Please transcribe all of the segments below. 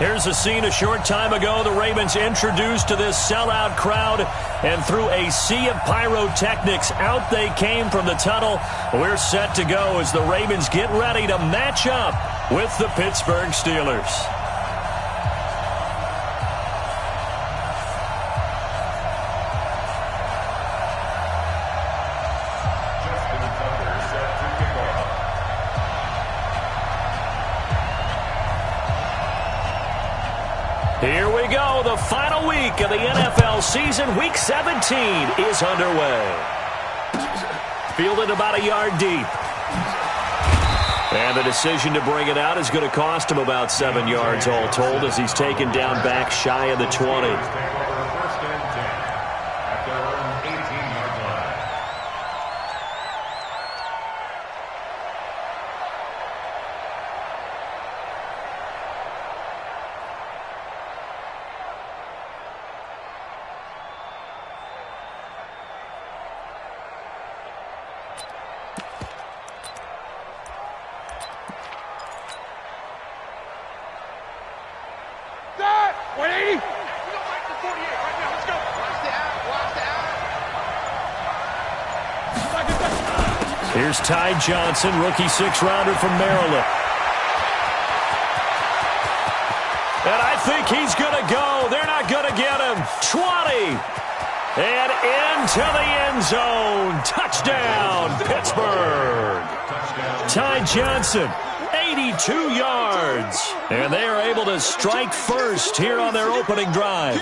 Here's a scene a short time ago. The Ravens introduced to this sellout crowd, and through a sea of pyrotechnics, out they came from the tunnel. We're set to go as the Ravens get ready to match up with the Pittsburgh Steelers. Here we go. The final week of the NFL season. Week 17 is underway. Fielded about a yard deep. And the decision to bring it out is going to cost him about 7 yards all told as he's taken down back shy of the 20. Here's Ty Johnson, rookie six-rounder from Maryland. And I think he's going to go. They're not going to get him. 20. And into the end zone. Touchdown, Pittsburgh. Ty Johnson, 82 yards. And they are able to strike first here on their opening drive.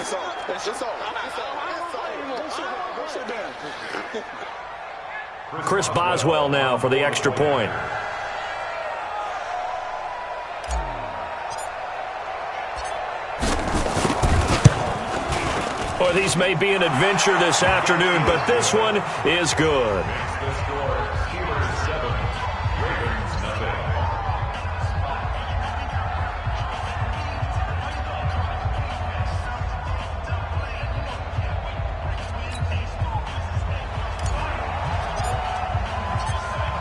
Chris Boswell now for the extra point. Boy, these may be an adventure this afternoon, but this one is good.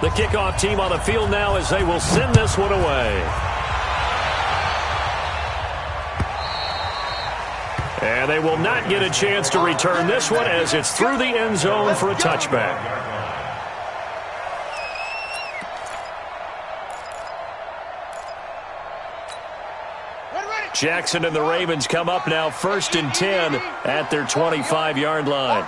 The kickoff team on the field now as they will send this one away. And they will not get a chance to return this one as it's through the end zone for a touchback. Jackson and the Ravens come up now 1st and 10 at their 25-yard line.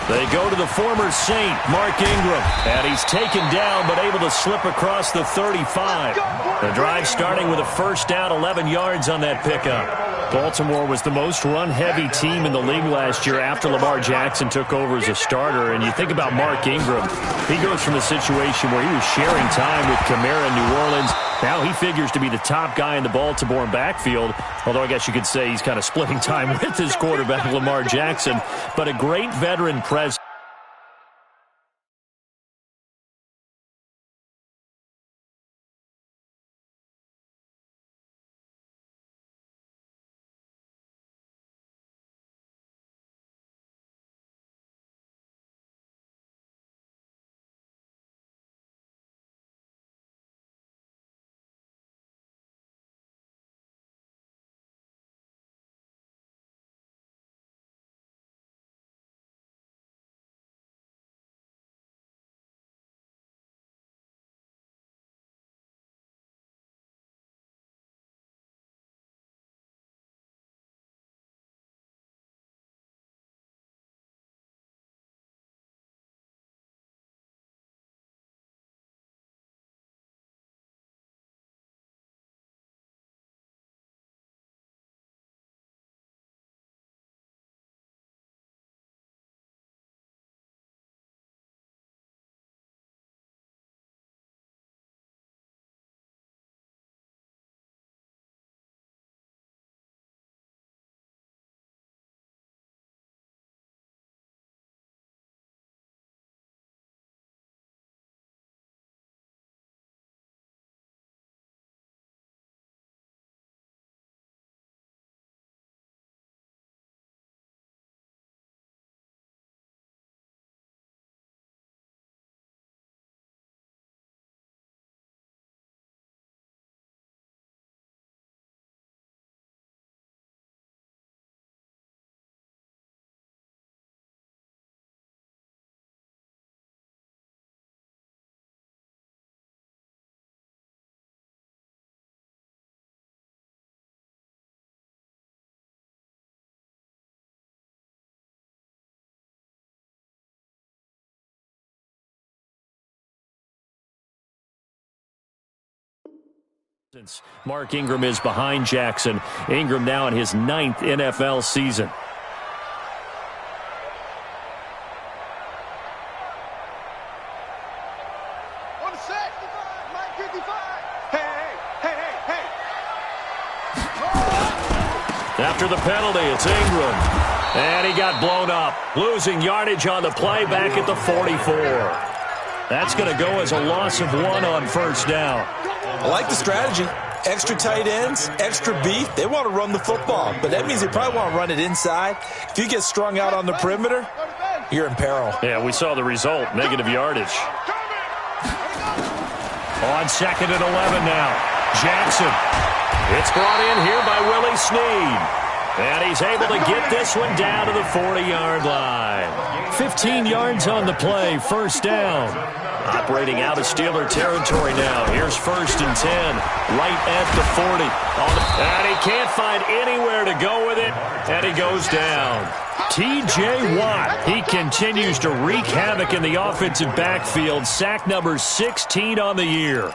They go to the former Saint, Mark Ingram, and he's taken down but able to slip across the 35. The drive starting with a first down, 11 yards on that pickup. Baltimore was the most run-heavy team in the league last year after Lamar Jackson took over as a starter. And you think about Mark Ingram, he goes from a situation where he was sharing time with Kamara in New Orleans. Now he figures to be the top guy in the Baltimore backfield, although I guess you could say he's kind of splitting time with his quarterback, Lamar Jackson. But a great veteran presence. Mark Ingram is behind Jackson. Ingram now in his 9th NFL season. After the penalty, it's Ingram. And he got blown up. Losing yardage on the play back at the 44. That's going to go as a loss of 1 on first down. I like the strategy. Extra tight ends, extra beef. They want to run the football, but that means they probably want to run it inside. If you get strung out on the perimeter, you're in peril. Yeah, we saw the result. Negative yardage. On 2nd and 11 now. Jackson. It's brought in here by Willie Snead. And he's able to get this one down to the 40-yard line. 15 yards on the play, first down. Operating out of Steeler territory now. Here's 1st and 10, right at the 40. And he can't find anywhere to go with it, and he goes down. T.J. Watt, he continues to wreak havoc in the offensive backfield. Sack number 16 on the year.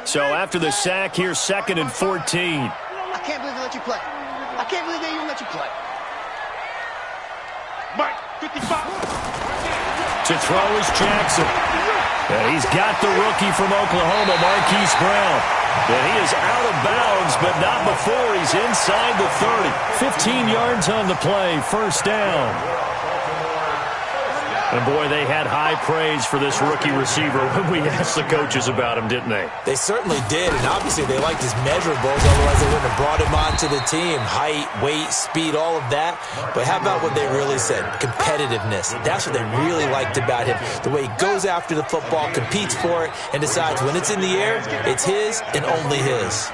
So after the sack, here's 2nd and 14. I can't believe they let you play. I can't believe they even let you play. Mike, 55. To throw is Jackson. And he's got the rookie from Oklahoma, Marquise Brown. And he is out of bounds, but not before he's inside the 30. 15 yards on the play, first down. And, boy, they had high praise for this rookie receiver when we asked the coaches about him, didn't they? They certainly did, and obviously they liked his measurables. Otherwise, they wouldn't have brought him onto the team. Height, weight, speed, all of that. But how about what they really said? Competitiveness. That's what they really liked about him. The way he goes after the football, competes for it, and decides when it's in the air, it's his and only his.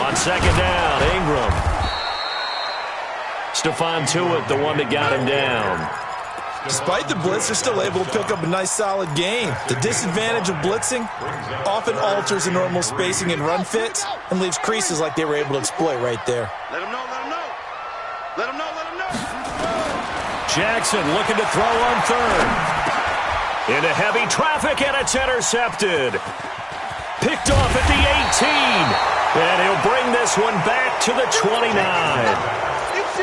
On 2nd down, Ingram. Stephon Tuitt, the one that got him down. Despite the blitz, they're still able to pick up a nice, solid gain. The disadvantage of blitzing often alters the normal spacing and run fits and leaves creases like they were able to exploit right there. Let him know, let him know. Let him know, let him know. Jackson looking to throw on 3rd. Into heavy traffic, and it's intercepted. Picked off at the 18. And he'll bring this one back to the 29.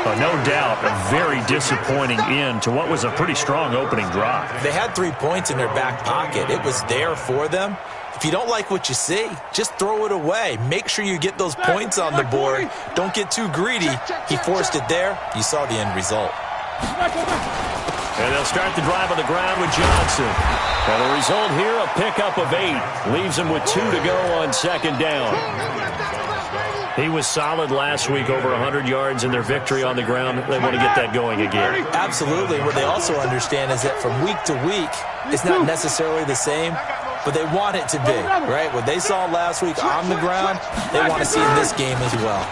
No doubt, a very disappointing end to what was a pretty strong opening drive. They had 3 points in their back pocket. It was there for them. If you don't like what you see, just throw it away. Make sure you get those points on the board. Don't get too greedy. He forced it there. You saw the end result. And they'll start the drive on the ground with Johnson. And the result here, a pickup of 8. Leaves him with 2 to go on 2nd down. He was solid last week, over 100 yards in their victory on the ground. They want to get that going again. Absolutely. What they also understand is that from week to week, it's not necessarily the same, but they want it to be, right? What they saw last week on the ground, they want to see in this game as well.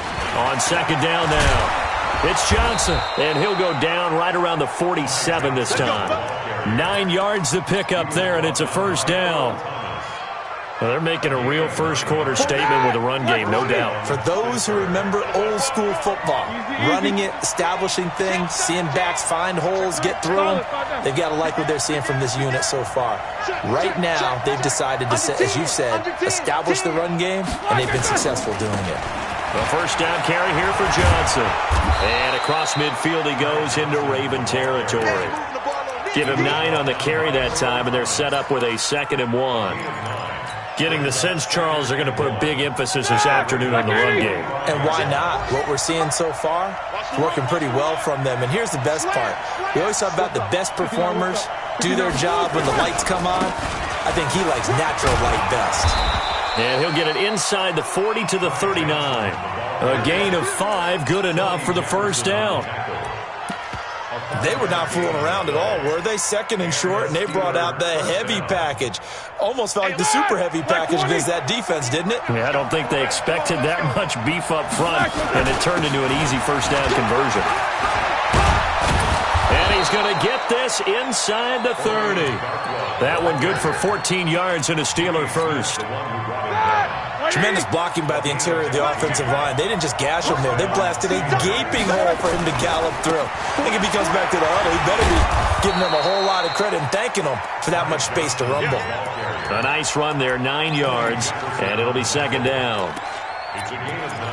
On 2nd down now, it's Johnson, and he'll go down right around the 47 this time. 9 yards to pick up there, and it's a first down. Well, they're making a real first-quarter statement with a run game, no doubt. For those who remember old-school football, running it, establishing things, seeing backs find holes, get through them, they've got to like what they're seeing from this unit so far. Right now, they've decided to, as you've said, establish the run game, and they've been successful doing it. The first down carry here for Johnson. And across midfield he goes into Raven territory. Give him 9 on the carry that time, and they're set up with a 2nd and 1. Getting the sense, Charles, they're going to put a big emphasis this afternoon on the run game. And why not? What we're seeing so far is working pretty well from them. And here's the best part. We always talk about the best performers do their job when the lights come on. I think he likes natural light best. And he'll get it inside the 40 to the 39. A gain of 5, good enough for the first down. They were not fooling around at all, were they? 2nd and short, and they brought out the heavy package. Almost felt like the super heavy package against that defense, didn't it? Yeah, I don't think they expected that much beef up front, and it turned into an easy first down conversion. And he's going to get this inside the 30. That one good for 14 yards and a Steeler first. Tremendous blocking by the interior of the offensive line. They didn't just gash him there. They blasted a gaping hole for him to gallop through. I think if he comes back to the huddle, he better be giving them a whole lot of of credit in thanking him for that much space to rumble. A nice run there, 9 yards, and it'll be second down.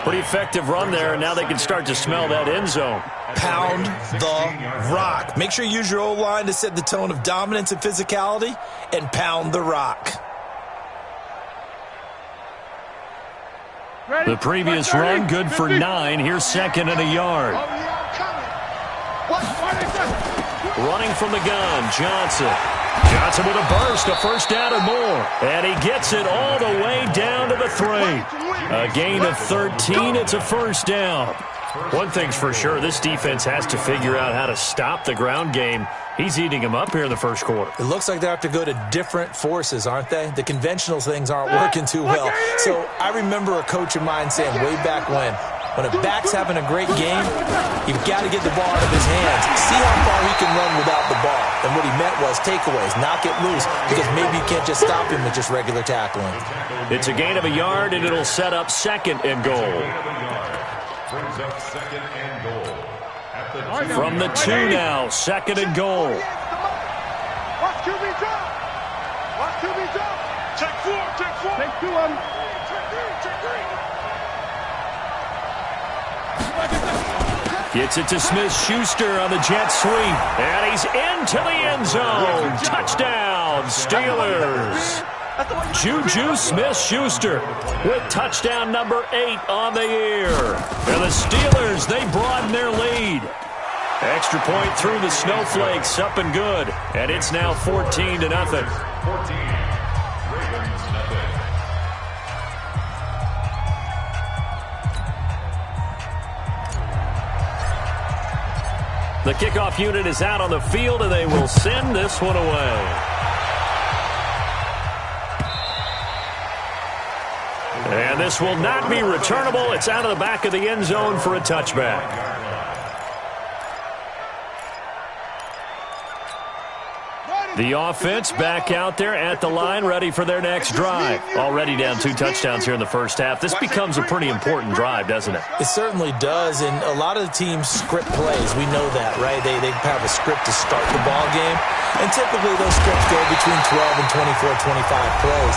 Pretty effective run there, and now they can start to smell that end zone. Pound the rock. Make sure you use your O-line to set the tone of dominance and physicality, and pound the rock. The previous run, good for 9. Here's second and a yard. Running from the gun, Johnson. Johnson with a burst, a first down and more. And he gets it all the way down to the 3. A gain of 13, it's a first down. One thing's for sure, this defense has to figure out how to stop the ground game. He's eating him up here in the first quarter. It looks like they have to go to different forces, aren't they? The conventional things aren't working too well. So I remember a coach of mine saying way back when a back's having a great game, you've got to get the ball out of his hands. See how far he can run without the ball. And what he meant was takeaways, knock it loose, because maybe you can't just stop him with just regular tackling. It's a gain of a yard, and it'll set up second and goal. From the 2 now, second and goal. Watch QB drop. Watch QB drop. Check 4. Take 2 on. Check 3. Gets it to Smith-Schuster on the jet sweep. And he's into the end zone. Touchdown, Steelers. Juju Smith-Schuster with touchdown number 8 on the year. And the Steelers, they broaden their lead. Extra point through the snowflakes, up and good. And it's now 14-0. The kickoff unit is out on the field, and they will send this one away. And this will not be returnable. It's out of the back of the end zone for a touchback. The offense back out there at the line, ready for their next drive. Already down 2 touchdowns here in the first half. This becomes a pretty important drive, doesn't it? It certainly does, and a lot of the teams script plays. We know that, right? They have a script to start the ball game, and typically those scripts go between 12 and 24, 25 plays.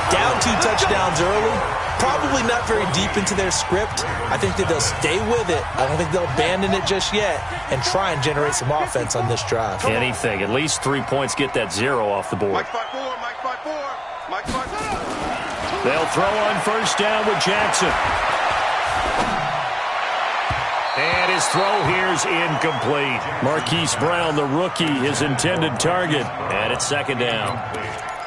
Down 2 touchdowns early, probably not very deep into their script. I think that they'll stay with it. I don't think they'll abandon it just yet and try and generate some offense on this drive. Anything. At least 3 points, get that 0 off the board. Mike 5-4. Mike 5-4. Mike 5-4. They'll throw on first down with Jackson. And his throw here's incomplete. Marquise Brown, the rookie, his intended target. And it's second down.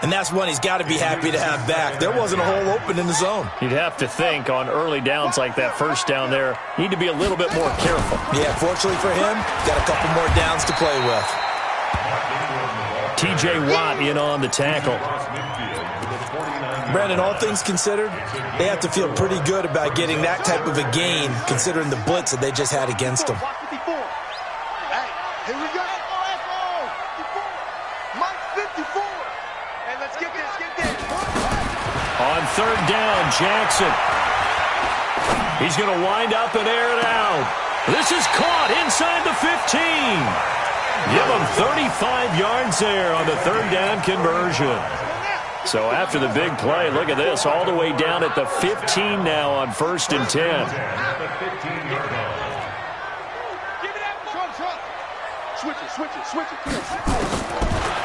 And that's one he's got to be happy to have back. There wasn't a hole open in the zone. You'd have to think on early downs like that first down there, need to be a little bit more careful. Yeah, fortunately for him, got a couple more downs to play with. T.J. Watt in on the tackle. Brandon, all things considered, they have to feel pretty good about getting that type of a gain, considering the blitz that they just had against them. Hey, here we go. Mike 54. And let's get this. On third down, Jackson. He's going to wind up and air it out. This is caught inside the 15. Give him 35 yards there on the third down conversion. So after the big play, look at this, all the way down at the 15 now on 1st and 10. Switch it.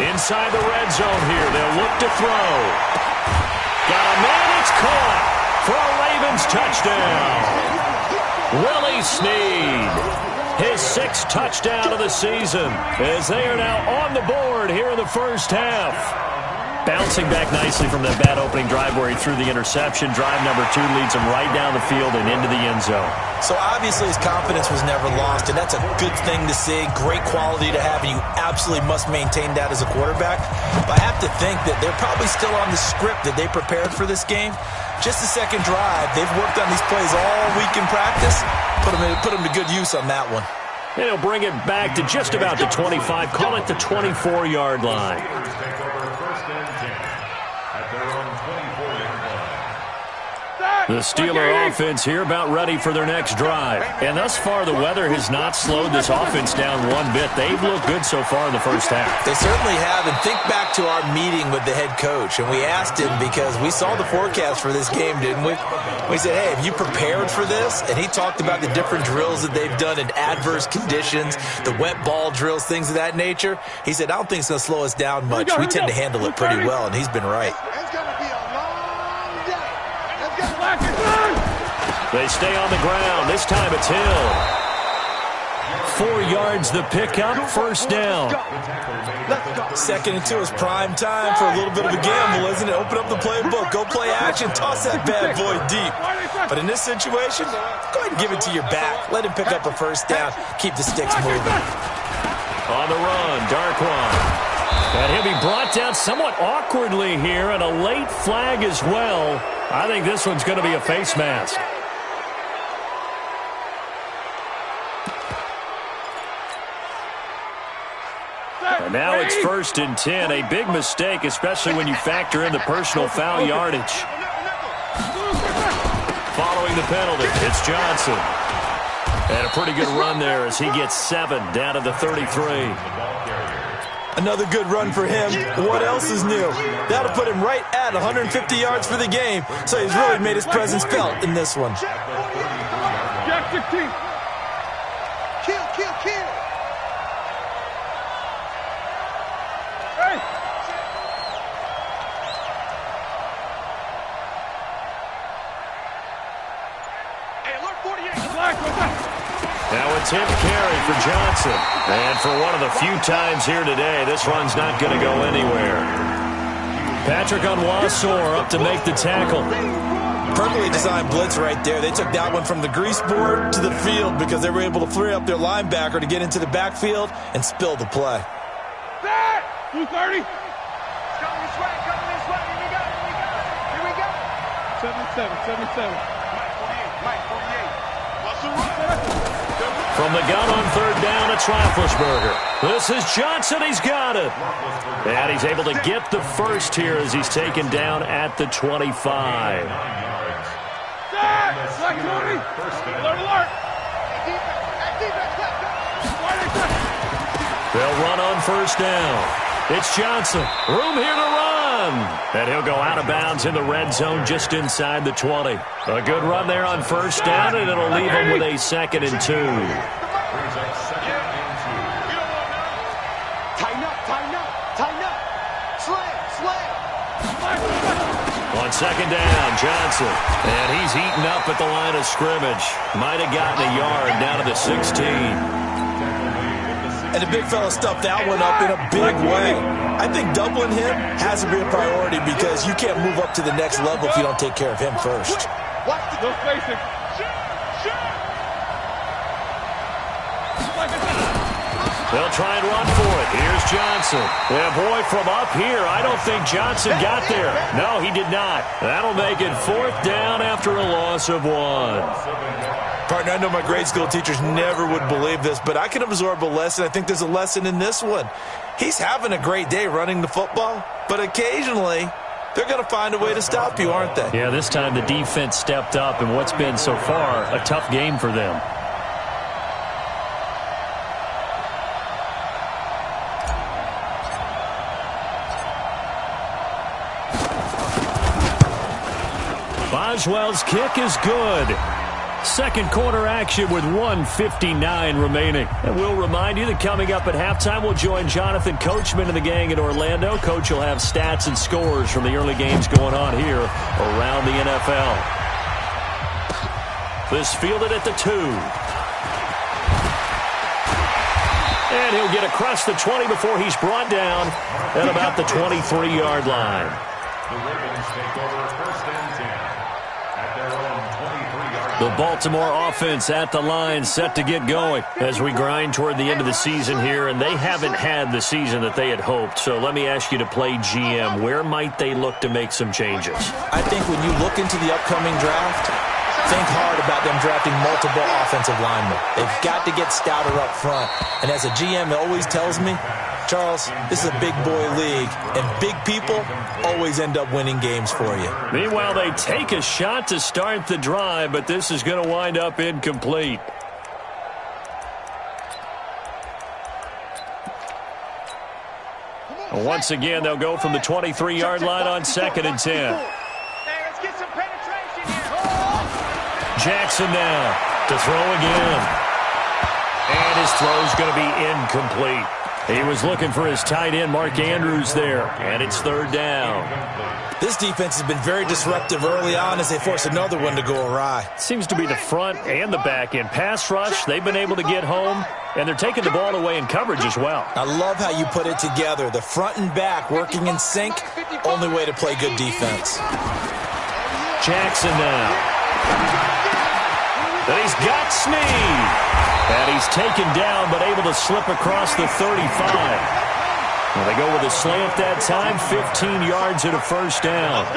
Inside the red zone here, they'll look to throw. Got a man, it's caught for a Ravens touchdown. Willie Snead, his 6th touchdown of the season, as they are now on the board here in the first half. Bouncing back nicely from that bad opening drive where he threw the interception. Drive number 2 leads him right down the field and into the end zone. So obviously his confidence was never lost, and that's a good thing to see. Great quality to have, and you absolutely must maintain that as a quarterback. But I have to think that they're probably still on the script that they prepared for this game. Just the second drive. They've worked on these plays all week in practice. Put them to good use on that one. And he'll bring it back to just about the 25. Call it the 24-yard line. The Steeler offense here about ready for their next drive. And thus far, the weather has not slowed this offense down one bit. They've looked good so far in the first half. They certainly have. And think back to our meeting with the head coach. And we asked him because we saw the forecast for this game, didn't we? We said, hey, have you prepared for this? And he talked about the different drills that they've done in adverse conditions, the wet ball drills, things of that nature. He said, I don't think it's going to slow us down much. We tend to handle it pretty well, and he's been right. It's going to be a long day. They stay on the ground. This time it's Hill. 4 yards the pickup, first down. 2nd and 2 is prime time for a little bit of a gamble, isn't it? Open up the playbook, go play action, toss that bad boy deep. But in this situation, go ahead and give it to your back. Let him pick up a first down. Keep the sticks moving. On the run, Darkwan. And he'll be brought down somewhat awkwardly here, and a late flag as well. I think this one's going to be a face mask. And now it's 1st and 10. A big mistake, especially when you factor in the personal foul yardage. Following the penalty, it's Johnson. And a pretty good run there as he gets 7 down to the 33. Another good run for him. What else is new? That'll put him right at 150 yards for the game. So he's really made his presence felt in this one. Jack 16. Kill, kill, kill. Hey. Hey, alert 48. Black, what's up? Now it's hit carry for Johnson. And for one of the few times here today, this run's not going to go anywhere. Patrick Onwuasor up to make the tackle. Perfectly designed blitz right there. They took that one from the grease board to the field because they were able to free up their linebacker to get into the backfield and spill the play. Set. 230. Coming this way, coming this way. Here we go, here we go. 77. Mike 48. Muscle run. From the gun on 3rd down, it's Roethlisberger. This is Johnson. He's got it. And he's able to get the first here as he's taken down at the 25. Set. Black 20. Alert. They'll run on 1st down. It's Johnson. Room here to run. And he'll go out of bounds in the red zone just inside the 20. A good run there on 1st down, and it'll leave him with a 2nd and 2. Tighten up. Slam. On 2nd down, Johnson. And he's eaten up at the line of scrimmage. Might have gotten a yard down to the 16. And the big fella stuffed that one up in a big way. I think doubling him has to be a priority because you can't move up to the next level if you don't take care of him first. No spacing. They'll try and run for it. Here's Johnson. Yeah, boy, from up here, I don't think Johnson got there. No, he did not. That'll make it 4th down after a loss of 1. Partner, I know my grade school teachers never would believe this, but I can absorb a lesson. I think there's a lesson in this one. He's having a great day running the football, but occasionally they're going to find a way to stop you, aren't they? Yeah, this time the defense stepped up in what's been so far a tough game for them. Boswell's kick is good. Second quarter action with 1:59 remaining. And we'll remind you that coming up at halftime, we'll join Jonathan Coachman and the gang in Orlando. Coach will have stats and scores from the early games going on here around the NFL. This fielded at the 2. And he'll get across the 20 before he's brought down at about the 23-yard line. The Ravens take over 1st and 10 at their own 23-yard line. The Baltimore offense at the line, set to get going as we grind toward the end of the season here, and they haven't had the season that they had hoped. So let me ask you to play GM. Where might they look to make some changes? I think when you look into the upcoming draft, think hard about them drafting multiple offensive linemen. They've got to get stouter up front. And as a GM always tells me, Charles, this is a big boy league, and big people always end up winning games for you. Meanwhile, they take a shot to start the drive, but this is going to wind up incomplete. Once again, they'll go from the 23-yard line on 2nd and 10. Hey, let's get some penetration here. Jackson now to throw again. And his throw's going to be incomplete. He was looking for his tight end, Mark Andrews, there. And it's 3rd down. This defense has been very disruptive early on as they force another one to go awry. Seems to be the front and the back end. Pass rush, they've been able to get home, and they're taking the ball away in coverage as well. I love how you put it together. The front and back working in sync, only way to play good defense. Jackson now. And he's got Snead. And he's taken down, but able to slip across the 35. Well, they go with a slant that time, 15 yards and a 1st down.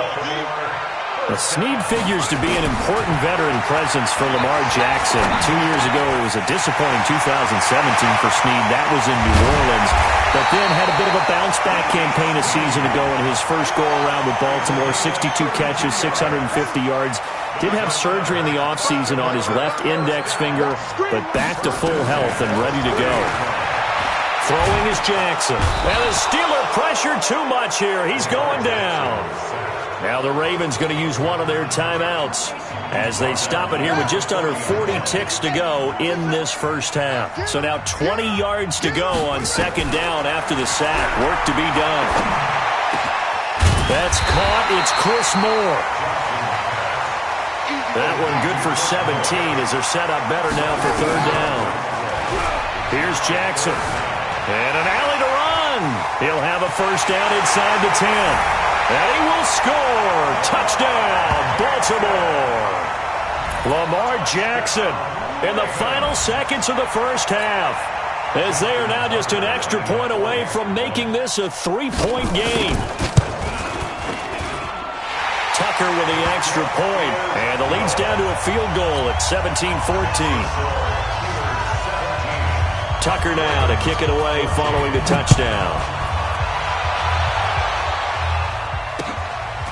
Now, Snead figures to be an important veteran presence for Lamar Jackson. 2 years ago, it was a disappointing 2017 for Snead. That was in New Orleans. But then had a bit of a bounce-back campaign a season ago in his first go-around with Baltimore. 62 catches, 650 yards. Did have surgery in the offseason on his left index finger, but back to full health and ready to go. Throwing is Jackson. And the Steeler pressure too much here. He's going down. Now the Ravens going to use one of their timeouts as they stop it here with just under 40 ticks to go in this first half. So now 20 yards to go on 2nd down after the sack. Work to be done. That's caught. It's Chris Moore. That one good for 17 as they're set up better now for 3rd down. Here's Jackson. And an alley to run. He'll have a 1st down inside the 10. And he will score. Touchdown, Baltimore. Lamar Jackson in the final seconds of the first half, as they are now just an extra point away from making this a 3-point game. Tucker with the extra point, and the lead's down to a field goal at 17-14. Tucker now to kick it away following the touchdown.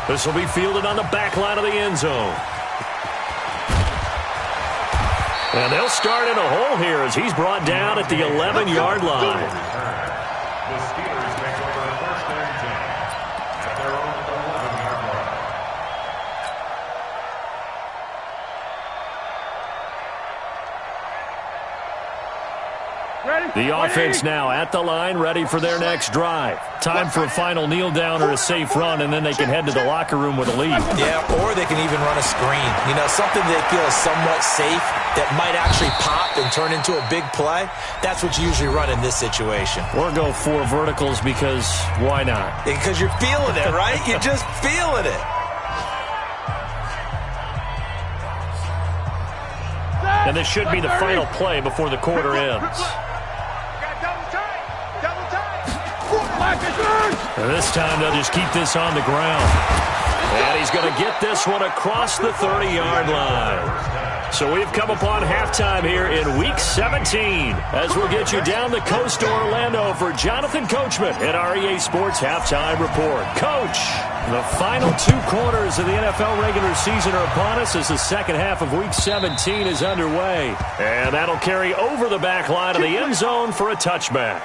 This will be fielded on the back line of the end zone. And they'll start in a hole here as he's brought down at the 11-yard line. The Steelers take over 1st and 10 at their own 11-yard line. The offense now at the line, ready for their next drive. Time for a final kneel down or a safe run, and then they can head to the locker room with a lead. Yeah, or they can even run a screen. You know, something they feel is somewhat safe that might actually pop and turn into a big play. That's what you usually run in this situation. Or go 4 verticals because why not? Because you're feeling it, right? You're just feeling it. And this should be the final play before the quarter ends. And this time they'll just keep this on the ground. And he's going to get this one across the 30-yard line. So we've come upon halftime here in Week 17 as we'll get you down the coast to Orlando for Jonathan Coachman at our EA Sports Halftime Report. Coach, the final 2 quarters of the NFL regular season are upon us as the second half of Week 17 is underway. And that'll carry over the back line of the end zone for a touchback.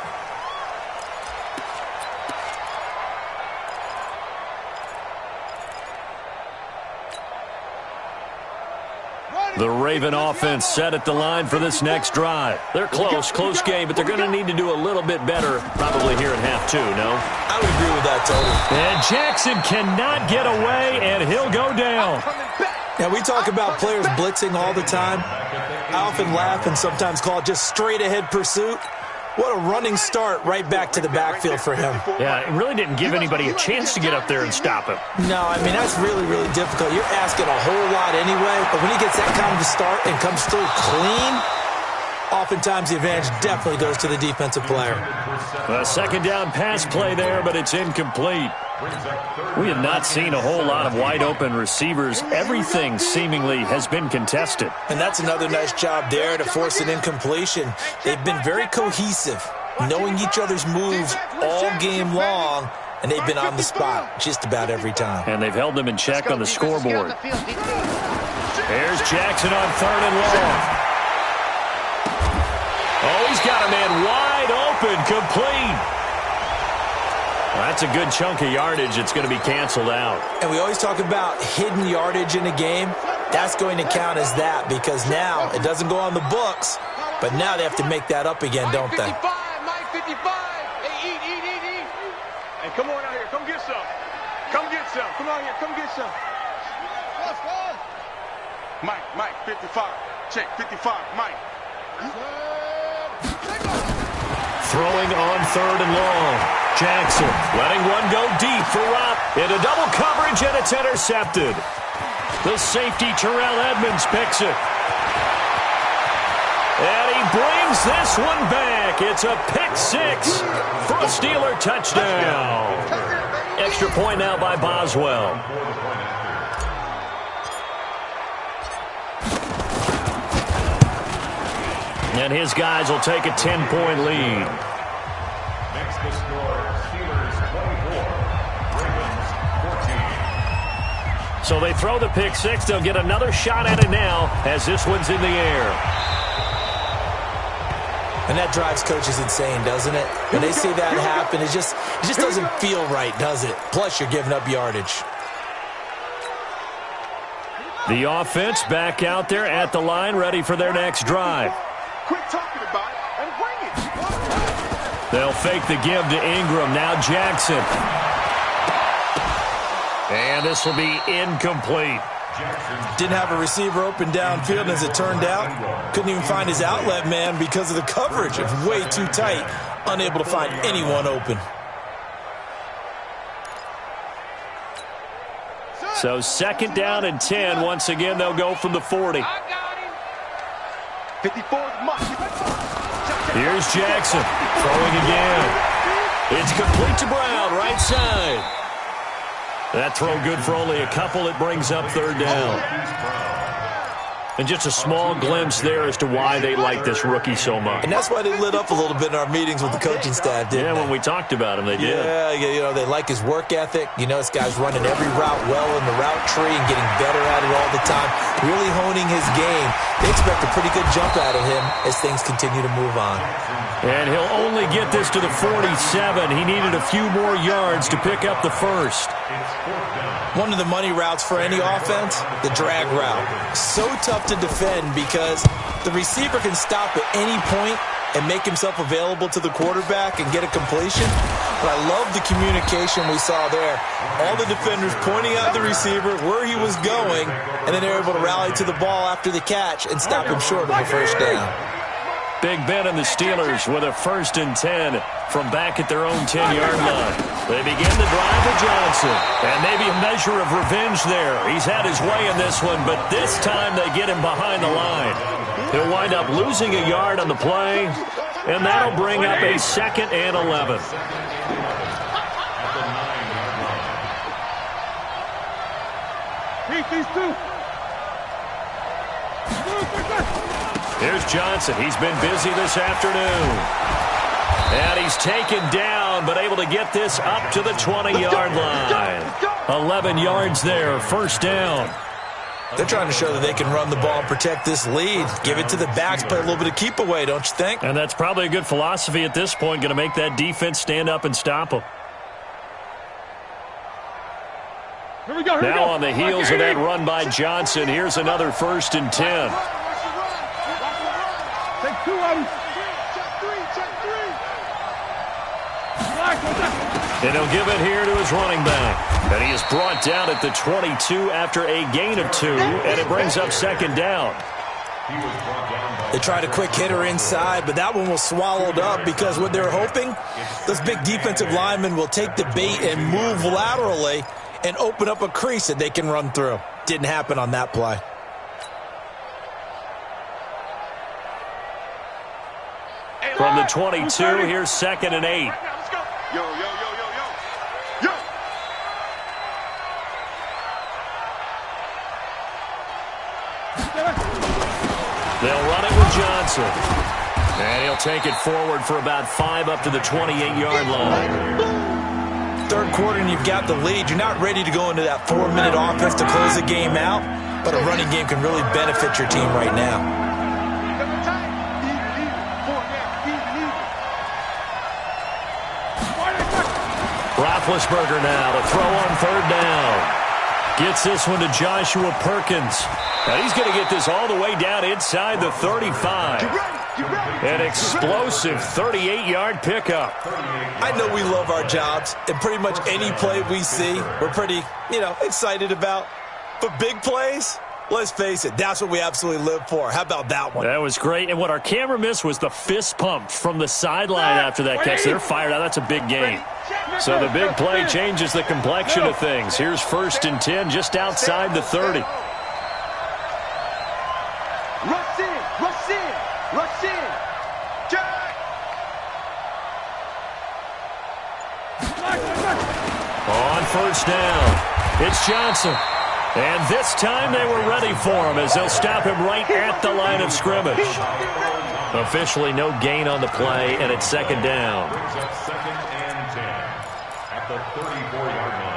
The Raven offense set at the line for this next drive. They're close game, but they're going to need to do a little bit better probably here in half 2, no? I would agree with that totally. And Jackson cannot get away, and he'll go down. Now, we talk about players blitzing all the time. I often laugh and sometimes call it just straight-ahead pursuit. What a running start right back to the backfield for him. Yeah, it really didn't give anybody a chance to get up there and stop him. No, I mean, that's really, really difficult. You're asking a whole lot anyway, but when he gets that kind of a start and comes through clean, oftentimes the advantage definitely goes to the defensive player. A 2nd down pass play there, but it's incomplete. We have not seen a whole lot of wide-open receivers. Everything seemingly has been contested. And that's another nice job there to force an incompletion. They've been very cohesive. knowing each other's moves all game long, and they've been on the spot just about every time. And they've held them in check on the scoreboard. There's Jackson on 3rd and long. Oh, he's got a man wide open, complete. That's a good chunk of yardage. It's going to be canceled out. And we always talk about hidden yardage in a game. That's going to count as that because now it doesn't go on the books, but now they have to make that up again, don't they? Mike 55. Hey, eat. Hey, come on out here. Come get some. Come get some. Come out here. Come get some. Mike, 55. Check, 55. Mike. Throwing on 3rd and long. Jackson letting one go deep for Rob. Into double coverage, and it's intercepted. The safety, Terrell Edmonds, picks it. And he brings this one back. It's a pick 6 for a Steeler touchdown. Extra point now by Boswell. And his guys will take a 10-point lead. Makes the score Steelers 24, Ravens 14. So they throw the pick 6. They'll get another shot at it now as this one's in the air. And that drives coaches insane, doesn't it? When they see that happen, it just doesn't feel right, does it? Plus, you're giving up yardage. The offense back out there at the line, ready for their next drive. Quit talking about it and bring it. They'll fake the give to Ingram. Now Jackson. And this will be incomplete. Didn't have a receiver open downfield, and as it turned out, couldn't even find his outlet man because of the coverage. It's way too tight, unable to find anyone open. So 2nd down and 10. Once again, they'll go from the 40. 54 is Mike. Here's Jackson throwing again. It's complete to Brown, right side. That throw good for only a couple. It brings up 3rd down. And just a small glimpse there as to why they like this rookie so much. And that's why they lit up a little bit in our meetings with the coaching staff, didn't they? When we talked about him, they did. Yeah, you know, they like his work ethic. You know, this guy's running every route well in the route tree and getting better at it all the time, really honing his game. They expect a pretty good jump out of him as things continue to move on. And he'll only get this to the 47. He needed a few more yards to pick up the first. One of the money routes for any offense, the drag route. So tough to defend because the receiver can stop at any point and make himself available to the quarterback and get a completion. But I love the communication we saw there. All the defenders pointing out the receiver, where he was going, and then they were able to rally to the ball after the catch and stop him short of a first down. Big Ben and the Steelers with a 1st and 10 from back at their own 10-yard line. They begin the drive with Johnson. And maybe a measure of revenge there. He's had his way in this one, but this time they get him behind the line. He'll wind up losing a yard on the play, and that'll bring up a 2nd and 11. These two. Here's Johnson. He's been busy this afternoon. And he's taken down, but able to get this up to the 20-yard line. 11 yards there, 1st down. They're trying to show that they can run the ball and protect this lead. Give it to the backs, play a little bit of keep away, don't you think? And that's probably a good philosophy at this point, going to make that defense stand up and stop them. Now on the heels of that run by Johnson, here's another 1st and 10. Take 2 of them. Check three. And he'll give it here to his running back. And he is brought down at the 22 after a gain of 2, and it brings up 2nd down. They tried a quick hitter inside, but that one was swallowed up because what they're hoping, those big defensive linemen will take the bait and move laterally and open up a crease that they can run through. Didn't happen on that play. From the 22, here's 2nd and 8. Yo. They'll run it with Johnson. And he'll take it forward for about 5 up to the 28-yard line. Third quarter and you've got the lead. You're not ready to go into that 4-minute offense to close the game out, but a running game can really benefit your team right now. Roethlisberger now to throw on third down. Gets this one to Joshua Perkins. And he's going to get this all the way down inside the 35. An explosive 38-yard pickup. I know we love our jobs, and pretty much any play we see, we're pretty, excited about. But big plays, let's face it, that's what we absolutely live for. How about that one? That was great. And what our camera missed was the fist pump from the sideline after that catch. They're fired out. That's a big gain. So the big play changes the complexion of things. Here's 1st and 10 just outside the 30. Rush in, rush in, rush in. Jack. On 1st down, it's Johnson. And this time they were ready for him as they'll stop him right at the line of scrimmage. Officially no gain on the play, and it's 2nd down. Brings up 2nd and 10 at the 34-yard line.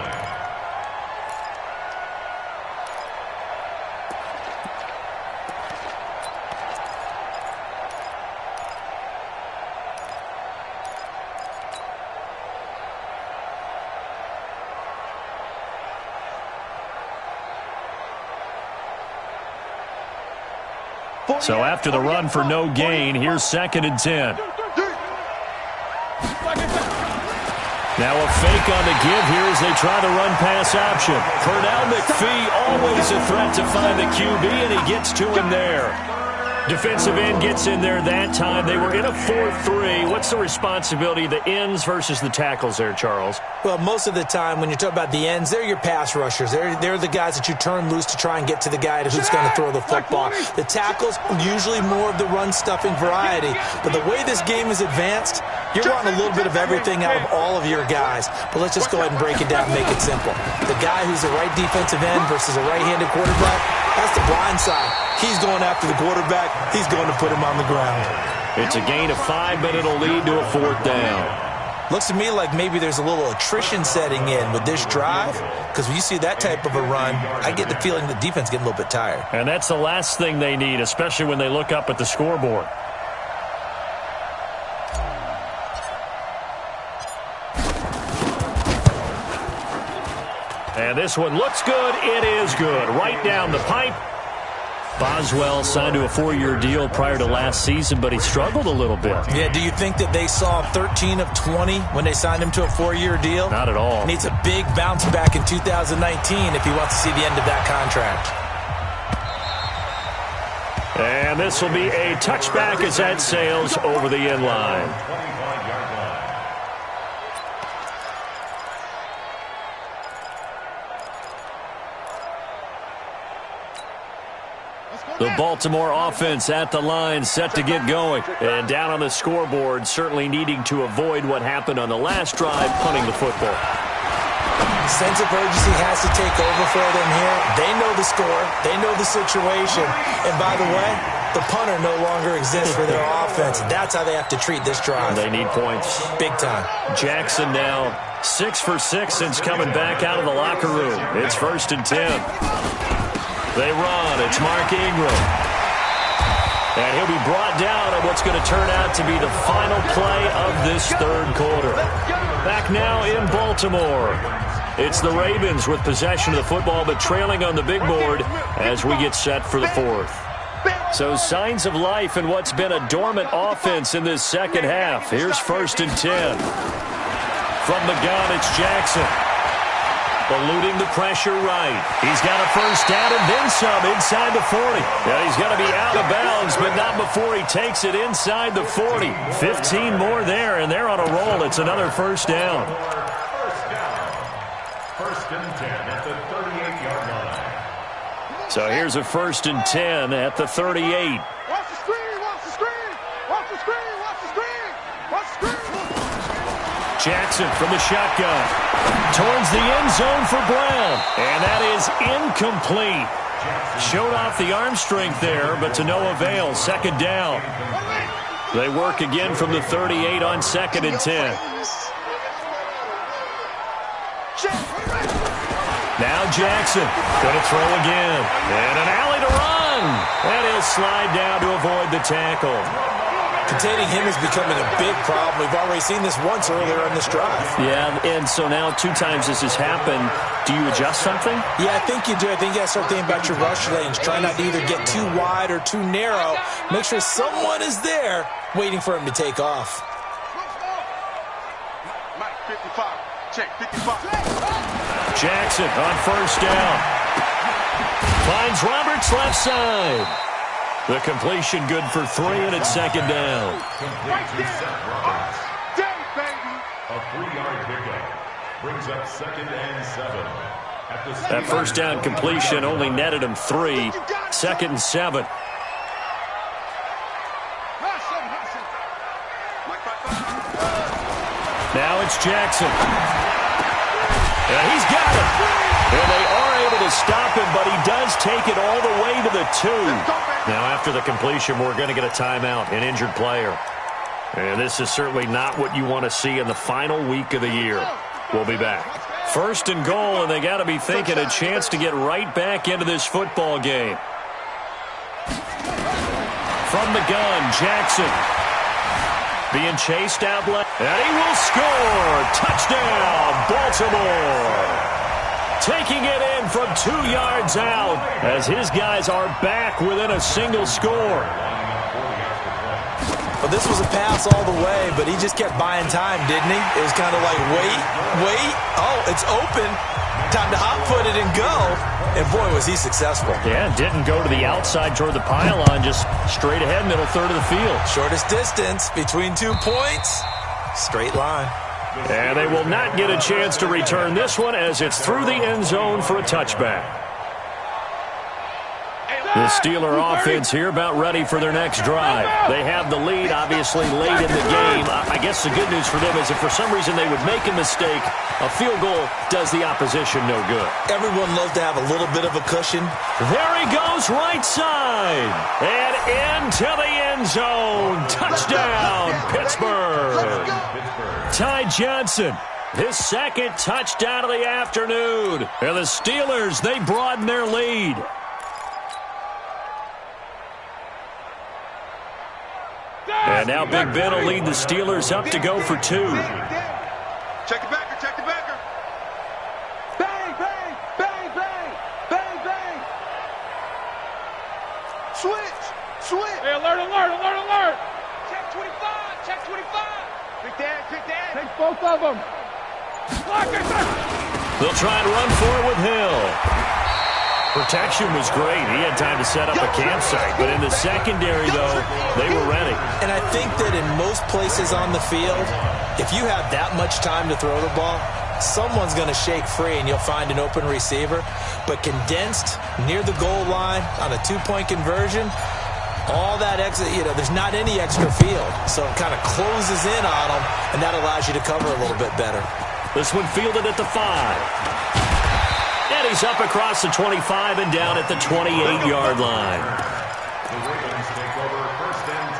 So after the run for no gain, here's 2nd and 10. Now a fake on the give here as they try the run-pass option. Pernell McPhee always a threat to find the QB, and he gets to him there. Defensive end gets in there that time. They were in a 4-3. What's the responsibility, the ends versus the tackles there, Charles? Well, most of the time when you talk about the ends, they're your pass rushers. They're the guys that you turn loose to try and get to the guy who's going to throw the football. The tackles, usually more of the run-stuffing variety. But the way this game is advanced, you're wanting a little bit of everything out of all of your guys. But let's just go ahead and break it down and make it simple. The guy who's the right defensive end versus a right-handed quarterback, that's the blind side. He's going after the quarterback. He's going to put him on the ground. It's a gain of 5, but it'll lead to a 4th down. Looks to me like maybe there's a little attrition setting in with this drive, because when you see that type of a run, I get the feeling the defense getting a little bit tired. And that's the last thing they need, especially when they look up at the scoreboard. And this one looks good. It is good. Right down the pipe. Boswell signed to a 4-year deal prior to last season, but he struggled a little bit. Yeah, do you think that they saw 13 of 20 when they signed him to a 4-year deal? Not at all. Needs a big bounce back in 2019 if he wants to see the end of that contract. And this will be a touchback as that sails over the end line. The Baltimore offense at the line, set to get going. And down on the scoreboard, certainly needing to avoid what happened on the last drive, punting the football. Sense of urgency has to take over for them here. They know the score. They know the situation. And by the way, the punter no longer exists for their offense. That's how they have to treat this drive. They need points. Big time. Jackson now 6 for 6 since coming back out of the locker room. It's 1st and 10. They run. It's Mark Ingram. And he'll be brought down on what's going to turn out to be the final play of this 3rd quarter. Back now in Baltimore. It's the Ravens with possession of the football, but trailing on the big board as we get set for the 4th. So signs of life in what's been a dormant offense in this 2nd half. Here's 1st and 10. From the gun, it's Jackson. Eluding the pressure right. He's got a 1st down and then some inside the 40. Yeah, he's got to be out of bounds, but not before he takes it inside the 40. 15 more there, and they're on a roll. It's another 1st down. 1st and 10 at the 38-yard line. So here's a 1st and 10 at the 38. Watch the screen, watch the screen, watch the screen, watch the screen, watch the screen. Jackson from the shotgun. Towards the end zone for Brown. And that is incomplete. Showed off the arm strength there, but to no avail. 2nd down. They work again from the 38 on 2nd and 10. Now Jackson going to throw again. And an alley to run. And he'll slide down to avoid the tackle. Containing him is becoming a big problem. We've already seen this once earlier in this drive. Yeah, and so now 2 times this has happened. Do you adjust something? Yeah, I think you do. I think you got to start thinking about your rush lanes. Try not to either get too wide or too narrow. Make sure someone is there waiting for him to take off. Mike, 55. Check, 55. Jackson on 1st down. Finds Roberts left side. The completion good for 3, and it's 2nd down. Complete to Seth Roberts. Dang, baby. A 3-yard pickup brings up 2nd and 7. At the That 1st down completion only netted him 3. 2nd and 7. Now it's Jackson. And he's got it. And they are able to stop him, but he does take it all the way to the 2. Now after the completion, we're going to get a timeout, an injured player. And this is certainly not what you want to see in the final week of the year. We'll be back. 1st and goal, and they got to be thinking a chance to get right back into this football game. From the gun, Jackson. Being chased out left, and he will score. Touchdown, Baltimore. Taking it in from 2 yards out as his guys are back within a single score. Well, this was a pass all the way, but he just kept buying time, didn't he? It was kind of like, wait. Oh, it's open. Time to hot-foot it and go. And, boy, was he successful. Yeah, didn't go to the outside toward the pylon, just straight ahead, middle third of the field. Shortest distance between 2 points. Straight line. And they will not get a chance to return this one as it's through the end zone for a touchback. The Steeler offense here about ready for their next drive. They have the lead, obviously, late in the game. I guess the good news for them is if for some reason they would make a mistake, a field goal does the opposition no good. Everyone loves to have a little bit of a cushion. There he goes, right side. And into the end zone. Touchdown, Pittsburgh. Ty Johnson, his 2nd touchdown of the afternoon. And the Steelers, they broaden their lead. And now Big Ben will lead the Steelers up to go for 2. Check the backer, check the backer. Bang, bang, bang, bang, bang, bang. Switch. Hey, alert. Check 25, check 25. Big Dan. Take both of them. Block it. They'll try and run for it with Hill. Protection was great. He had time to set up a campsite. But in the secondary, though, they were ready. And I think that in most places on the field, if you have that much time to throw the ball, someone's going to shake free and you'll find an open receiver. But condensed near the goal line on a 2-point conversion, all that extra, there's not any extra field. So it kind of closes in on them, and that allows you to cover a little bit better. This one fielded at the 5. And he's up across the 25 and down at the 28-yard line. The Ravens take over 1st and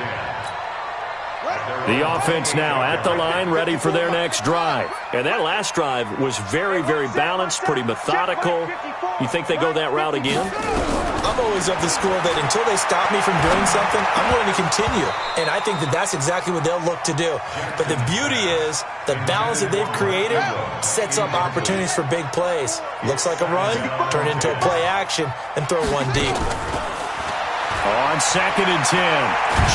10. The offense now at the line, ready for their next drive. And that last drive was very, very balanced, pretty methodical. You think they go that route again? I'm always of the school that until they stop me from doing something, I'm going to continue. And I think that that's exactly what they'll look to do. But the beauty is the balance that they've created sets up opportunities for big plays. Looks like a run, turn into a play action, and throw one deep. On 2nd and 10,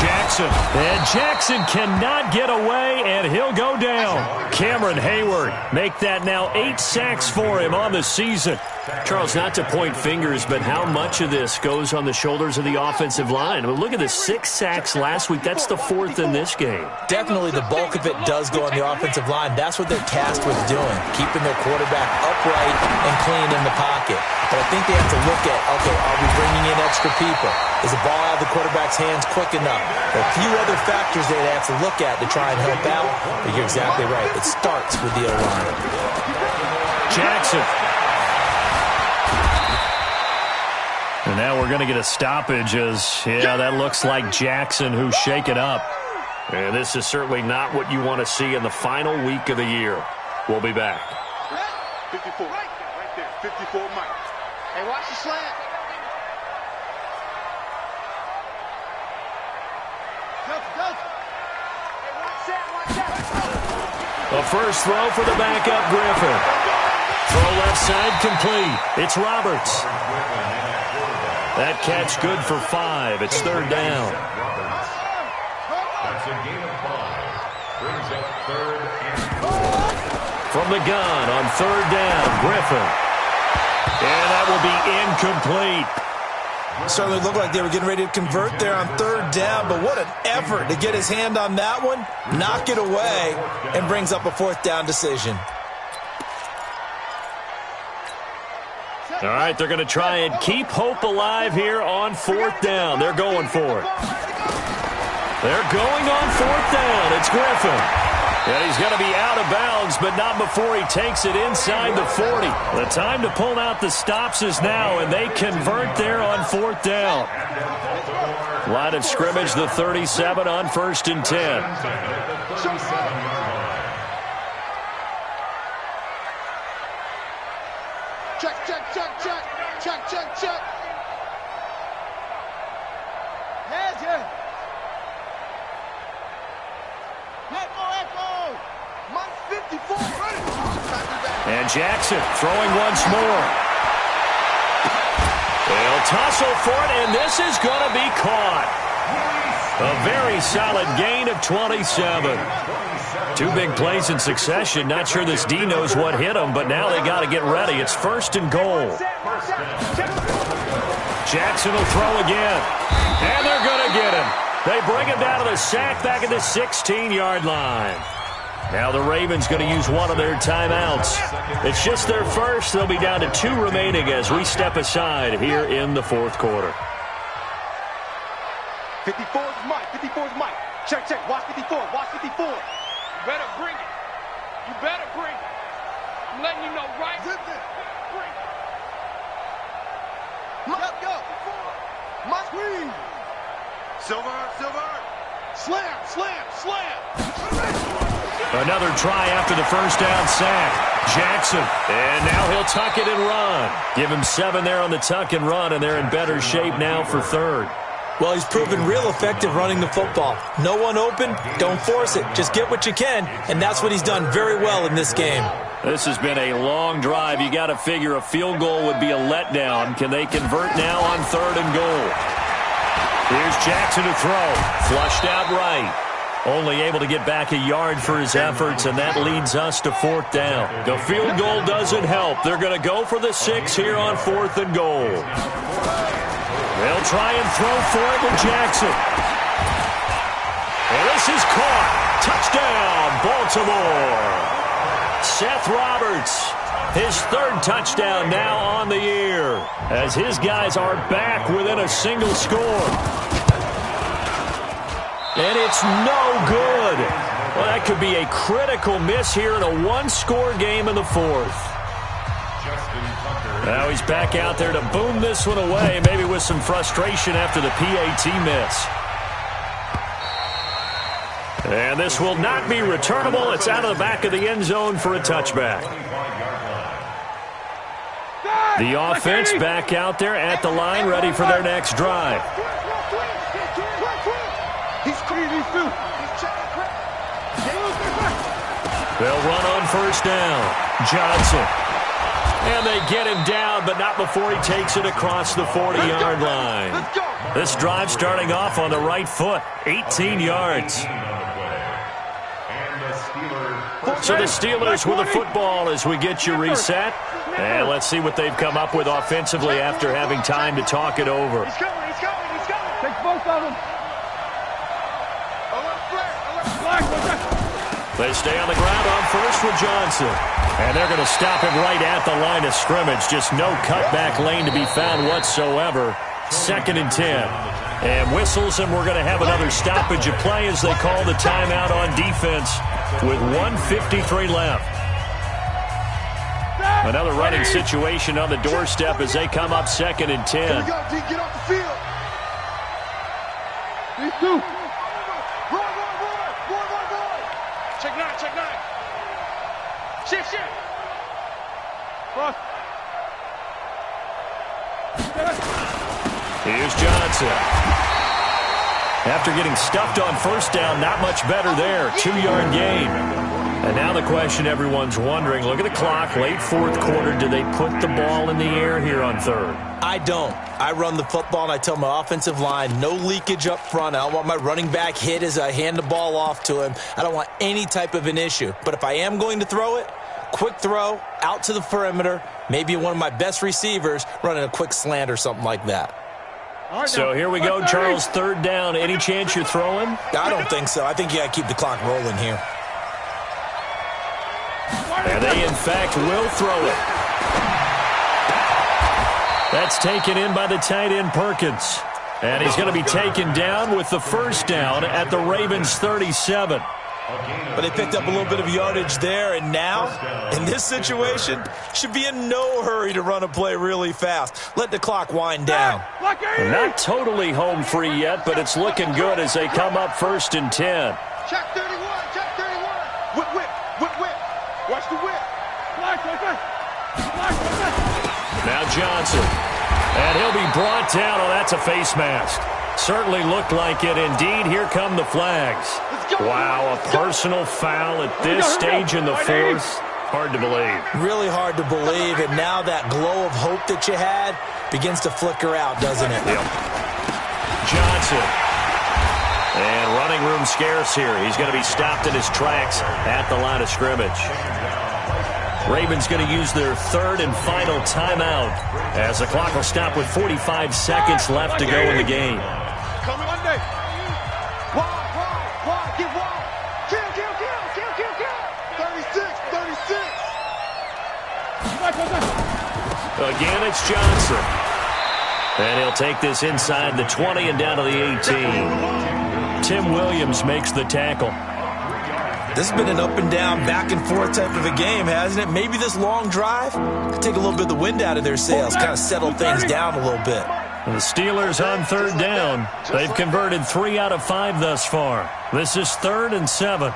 Jackson. And Jackson cannot get away, and he'll go down. Cameron Hayward make that now 8 sacks for him on the season. Charles, not to point fingers, but how much of this goes on the shoulders of the offensive line? I mean, look at the 6 sacks last week. That's the 4th in this game. Definitely the bulk of it does go on the offensive line. That's what they're tasked with doing, keeping their quarterback upright and clean in the pocket. But I think they have to look at, okay, are we bringing in extra people? Is the ball out of the quarterback's hands quick enough? There are a few other factors they have to look at to try and help out. But you're exactly right. It starts with the O-line. Jackson. And now we're going to get a stoppage as, that looks like Jackson who's shaken up. And this is certainly not what you want to see in the final week of the year. We'll be back. 54. Right there. 54, Mike. Hey, watch the slant. A first throw for the backup Griffin. Throw left side complete. It's Roberts. That catch good for 5. It's third down. That's a gain of 5. Brings up third and 4. From the gun on third down, Griffin. And that will be incomplete. Certainly looked like they were getting ready to convert there on third down, but what an effort to get his hand on that one, knock it away, and brings up a fourth down decision. All right, they're going to try and keep hope alive here on fourth down. They're going for it. They're going on fourth down. It's Griffin. And he's going to be out of bounds, but not before he takes it inside the 40. The time to pull out the stops is now, and they convert there on fourth down. Line of scrimmage, the 37 on 1st and 10. Check. Heads. Echo. Mike 54. And Jackson throwing once more. They'll tussle for it, and this is going to be caught. A very solid gain of 27. 2 big plays in succession. Not sure this D knows what hit him, but now they got to get ready. It's 1st and goal. Jackson will throw again. And they're going to get him. They bring him down to the sack back at the 16-yard line. Now the Ravens going to use one of their timeouts. It's just their first. They'll be down to 2 remaining as we step aside here in the 4th quarter. 54's Mike. Check. Watch 54. You better bring it. I'm letting you know right. Bring it. Mike, go. Mike, Green. Silver. Slam. Another try after the first down sack. Jackson. And now he'll tuck it and run. Give him 7 there on the tuck and run, and they're in better shape now for third. Well, he's proven real effective running the football. No one open, don't force it. Just get what you can, and that's what he's done very well in this game. This has been a long drive. You got to figure a field goal would be a letdown. Can they convert now on 3rd and goal? Here's Jackson to throw. Flushed out right. Only able to get back a yard for his efforts, and that leads us to 4th down. The field goal doesn't help. They're going to go for the 6 here on 4th and goal. They'll try and throw for it with Jackson. And this is caught. Touchdown, Baltimore. Seth Roberts, his 3rd touchdown now on the year, as his guys are back within a single score. And it's no good. Well, that could be a critical miss here in a 1-score game in the 4th. Now he's back out there to boom this one away, maybe with some frustration after the PAT miss. And this will not be returnable. It's out of the back of the end zone for a touchback. The offense back out there at the line, ready for their next drive. They'll run on 1st down. Johnson. And they get him down, but not before he takes it across the 40-yard line. This drive starting off on the right foot, 18 yards. So the Steelers with the football as we get you reset. And let's see what they've come up with offensively after having time to talk it over. He's coming. Take both of them. They stay on the ground on 1st with Johnson. And they're going to stop him right at the line of scrimmage. Just no cutback lane to be found whatsoever. 2nd and 10. And whistles, and we're going to have another stoppage of play as they call the timeout on defense with 1:53 left. Another running situation on the doorstep as they come up 2nd and 10. Here we go, D. Get off the field. These 2. Run. Shift. Cross. Here's Johnson. After getting stuffed on first down, not much better there. 2-yard gain. And now the question everyone's wondering, look at the clock, late fourth quarter. Do they put the ball in the air here on third? I don't. I run the football, and I tell my offensive line, no leakage up front. I don't want my running back hit as I hand the ball off to him. I don't want any type of an issue. But if I am going to throw it, quick throw, out to the perimeter, maybe one of my best receivers running a quick slant or something like that. So here we go, Charles, third down. Any chance you're throwing? I don't think so. I think you got to keep the clock rolling here. And they, in fact, will throw it. That's taken in by the tight end, Perkins. And he's going to be taken down with the first down at the Ravens' 37. But they picked up a little bit of yardage there, and now, in this situation, should be in no hurry to run a play really fast. Let the clock wind down. Not totally home free yet, but it's looking good as they come up 1st and 10. Check 31. Whip. Watch the whip. Now Johnson. And he'll be brought down. Oh, that's a face mask. Certainly looked like it. Indeed, here come the flags. Wow, a personal foul at this stage in the fourth. Hard to believe. Really hard to believe, and now that glow of hope that you had begins to flicker out, doesn't it? Yep. Johnson. And running room scarce here. He's going to be stopped in his tracks at the line of scrimmage. Ravens going to use their third and final timeout as the clock will stop with 45 seconds left to go in the game. Coming Monday. Wide. Get wide. Kill. 36. Again, it's Johnson. And he'll take this inside the 20 and down to the 18. Tim Williams makes the tackle. This has been an up and down, back and forth type of a game, hasn't it? Maybe this long drive could take a little bit of the wind out of their sails, kind of settle things down a little bit. The Steelers on third down. They've converted 3 out of 5 thus far. This is 3rd and 7.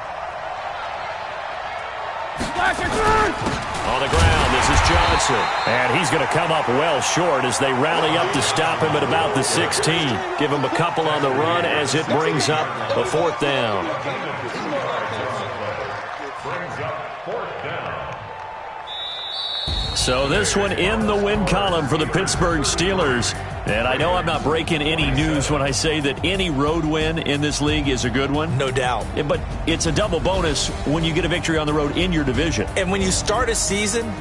On the ground, this is Johnson. And he's going to come up well short as they rally up to stop him at about the 16. Give him a couple on the run as it brings up a 4th down. So this one in the win column for the Pittsburgh Steelers. And I know I'm not breaking any news when I say that any road win in this league is a good one. No doubt. But it's a double bonus when you get a victory on the road in your division. And when you start a season,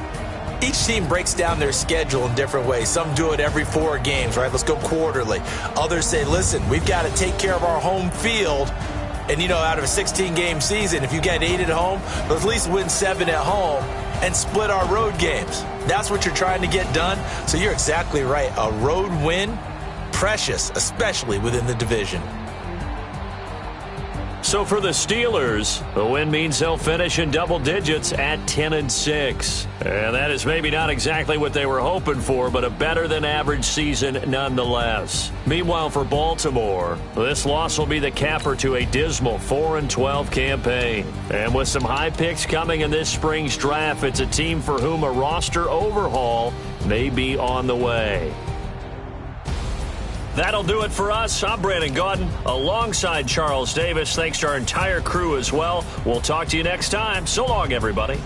each team breaks down their schedule in different ways. Some do it every 4 games, right? Let's go quarterly. Others say, listen, we've got to take care of our home field. And, out of a 16-game season, if you get 8 at home, let's at least win 7 at home and split our road games. That's what you're trying to get done. So you're exactly right. A road win, precious, especially within the division. So for the Steelers, the win means they'll finish in double digits at 10-6. And that is maybe not exactly what they were hoping for, but a better than average season nonetheless. Meanwhile, for Baltimore, this loss will be the capper to a dismal 4-12 campaign. And with some high picks coming in this spring's draft, it's a team for whom a roster overhaul may be on the way. That'll do it for us. I'm Brandon Gaudin alongside Charles Davis. Thanks to our entire crew as well. We'll talk to you next time. So long, everybody.